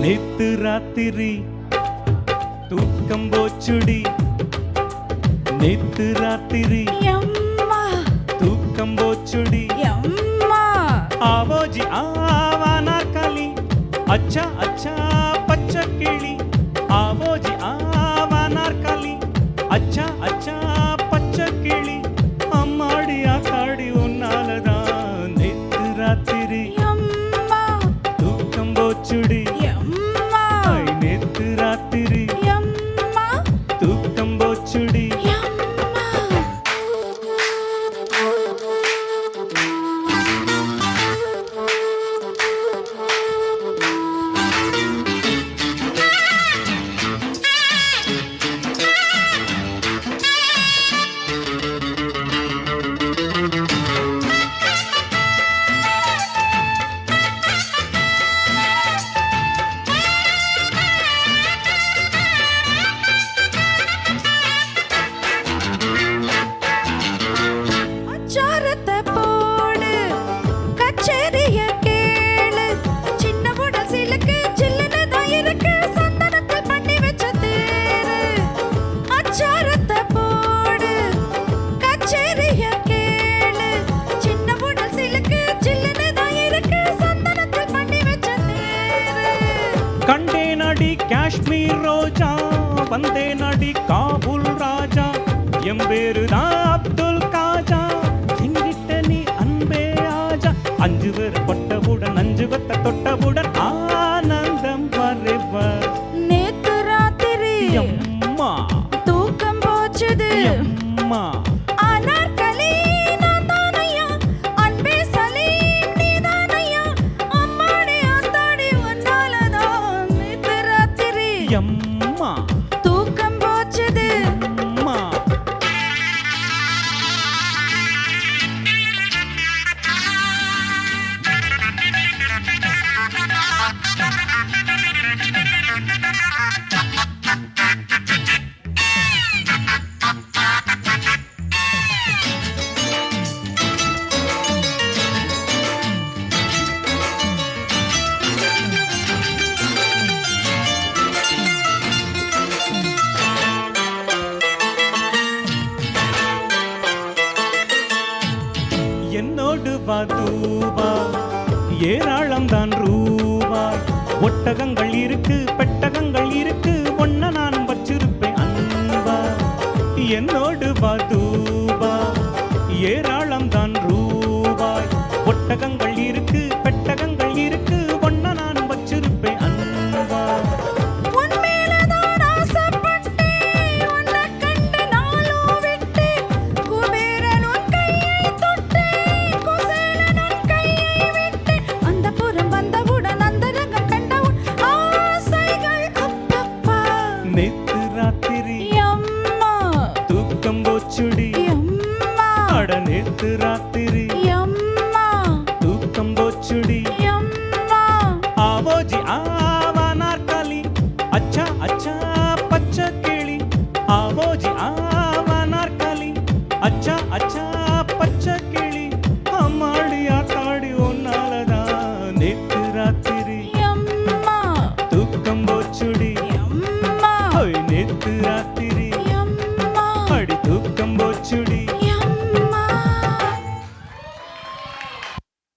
நேத்து ராத்திரி தூக்கம் போச்சுடி நேத்து ராத்திரி தூக்கம் போச்சுடி ஆவோஜி ஆவானார்காலி அச்சா அச்சா பச்சை கிளி ஆவோஜி ஆவானார்காலி அச்சா அச்சா பச்சை கிளி அம்மாடி ஆத்தாடி உன்னாலதான் நேத்து ராத்திரி தூக்கம் போச்சுடி நேத்து ராத்திரி தூக்கம் போச்சுடி காஷ்மீர் ரோஜா வந்தே நடி காபூல் ராஜா எம்பேருதான் அப்துல் காஜா எங்கிட்ட நீ அன்பே ஆஜா அஞ்சு பேர் கொட்டவுடன் அஞ்சு கொத்த தொட்டவுடன் ஆனந்தம் வரவ நேத்து ராத்திரி அம்மா தூக்கம் போச்சுது அம்மா அனார்கலி நான் தானையா அன்பே சலீம் நீ தானையா அம்மாடி ஆத்தாடி உன்னாலதான் நேத்து ராத்திரி அம்மா தூக்கம் போச்சுது அம்மா என்னோடு வாதூபா ஏராளம் தான் ரூபாய் ஒட்டகங்கள் இருக்கு பெட்டகங்கள் இருக்கு ஒன்ன நான் வச்சிருப்பேன் அன்பா என்னோடு வாதூபா ஏராளம் தான் ரூபாய் ஒட்டகங்கள் இருக்கு பெட்டகங்கள் இருக்கு ஒன்ன நான் வச்சிருப்பேன் அன்பா நேத்து ராத்திரி தூக்கம் போச்சுடி அட நேத்து ராத்திரி தூக்கம் போச்சுடி ஆவோஜி ஆவானார்காலி அச்சா அச்சா பச்சை கிளி ஆவோஜி ஆவானார்காலி அச்சா அச்சா பச்சை கிளி அம்மாடி ஆத்தாடி ஒன்னாலதான் நேத்து ராத்திரி தூக்கம் போச்சுடி நேத்து ராத்திரி